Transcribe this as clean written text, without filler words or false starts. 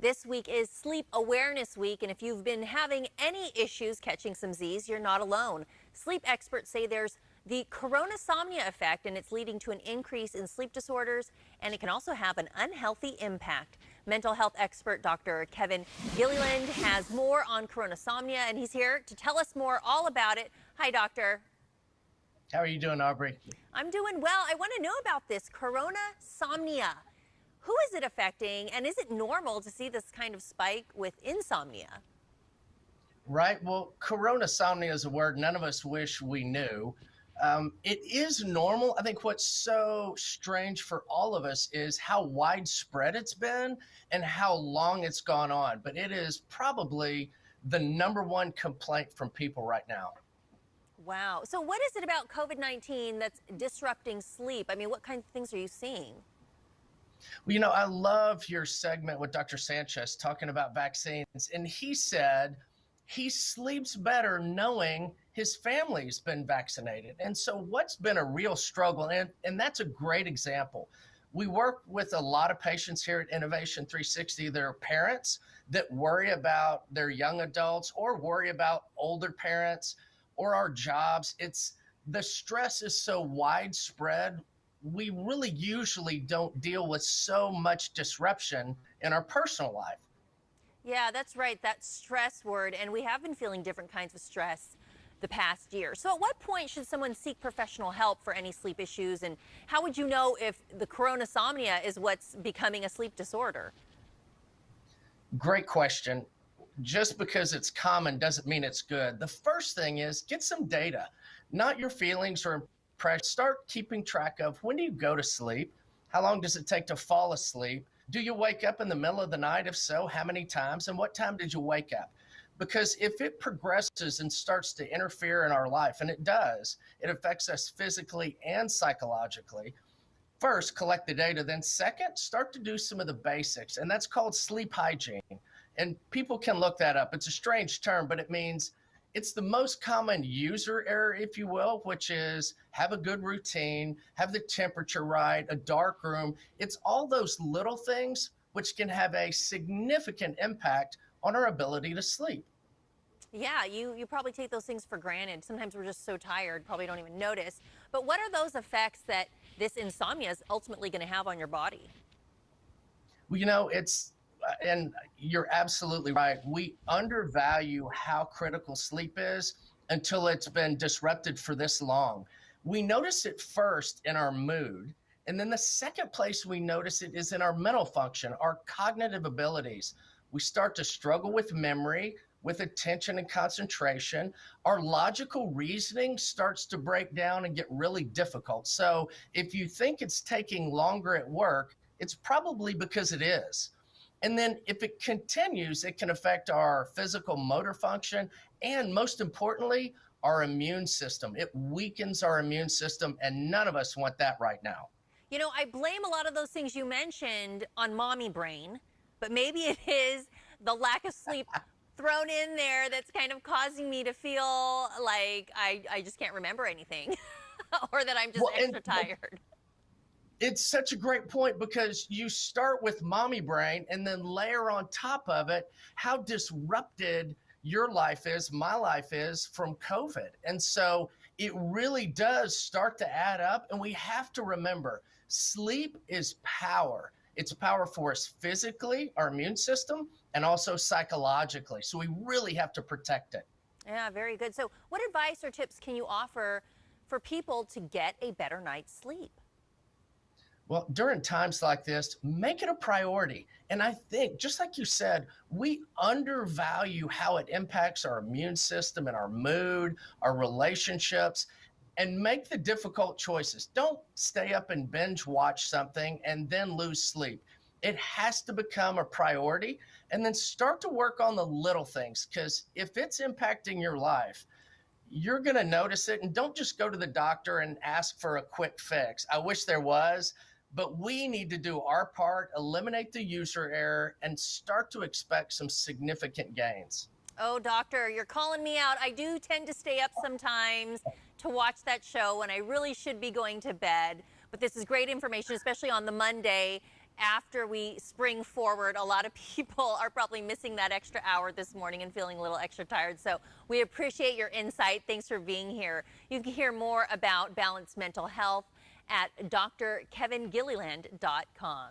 This week is Sleep Awareness Week, and if you've been having any issues catching some Z's, you're not alone. Sleep experts say there's the Coronasomnia effect, and it's leading to an increase in sleep disorders, and it can also have an unhealthy impact. Mental health expert Dr. Kevin Gilliland has more on Coronasomnia, and he's here to tell us more all about it. Hi, doctor. How are you doing, Aubrey? I'm doing well. I want to know about this Coronasomnia. Who is it affecting, and is it normal to see this kind of spike with insomnia? Right. Well, coronasomnia is a word none of us wish we knew. It is normal. I think what's so strange for all of us is how widespread it's been and how long it's gone on. But it is probably the #1 complaint from people right now. Wow. So what is it about COVID-19 that's disrupting sleep? I mean, what kinds of things are you seeing? Well, I love your segment with Dr. Sanchez talking about vaccines. And he said he sleeps better knowing his family's been vaccinated. And so what's been a real struggle, and that's a great example. We work with a lot of patients here at Innovation 360. They're parents that worry about their young adults or worry about older parents or our jobs. The stress is so widespread. We really usually don't deal with so much disruption in our personal life. Yeah, that's right. That stress word. And we have been feeling different kinds of stress the past year. So at what point should someone seek professional help for any sleep issues? And how would you know if the coronasomnia is what's becoming a sleep disorder? Great question. Just because it's common doesn't mean it's good. The first thing is get some data, not your feelings or impressions. Start keeping track of when do you go to sleep? How long does it take to fall asleep? Do you wake up in the middle of the night? If so, how many times? And what time did you wake up? Because if it progresses and starts to interfere in our life, and it does, it affects us physically and psychologically. First, collect the data. Then second, start to do some of the basics. And that's called sleep hygiene. And people can look that up. It's a strange term, but it means it's the most common user error, if you will, which is have a good routine, have the temperature right, a dark room. It's all those little things which can have a significant impact on our ability to sleep. Yeah, you probably take those things for granted. Sometimes we're just so tired, probably don't even notice. But what are those effects that this insomnia is ultimately going to have on your body? Well, and you're absolutely right. We undervalue how critical sleep is until it's been disrupted for this long. We notice it first in our mood. And then the second place we notice it is in our mental function, our cognitive abilities. We start to struggle with memory, with attention and concentration. Our logical reasoning starts to break down and get really difficult. So if you think it's taking longer at work, it's probably because it is. And then if it continues, it can affect our physical motor function and, most importantly, our immune system. It weakens our immune system, and none of us want that right now. I blame a lot of those things you mentioned on mommy brain, but maybe it is the lack of sleep thrown in there that's kind of causing me to feel like I just can't remember anything or that I'm just extra tired. It's such a great point because you start with mommy brain and then layer on top of it how disrupted your life is, my life is from COVID. And so it really does start to add up. And we have to remember sleep is power. It's power for us physically, our immune system, and also psychologically. So we really have to protect it. Yeah, very good. So what advice or tips can you offer for people to get a better night's sleep? Well, during times like this, make it a priority. And I think, just like you said, we undervalue how it impacts our immune system and our mood, our relationships, and make the difficult choices. Don't stay up and binge watch something and then lose sleep. It has to become a priority, and then start to work on the little things, because if it's impacting your life, you're going to notice it. And don't just go to the doctor and ask for a quick fix. I wish there was. But we need to do our part, eliminate the user error, and start to expect some significant gains. Oh, doctor, you're calling me out. I do tend to stay up sometimes to watch that show when I really should be going to bed. But this is great information, especially on the Monday. after we spring forward, a lot of people are probably missing that extra hour this morning and feeling a little extra tired. So we appreciate your insight. Thanks for being here. You can hear more about balanced mental health at drkevingilliland.com.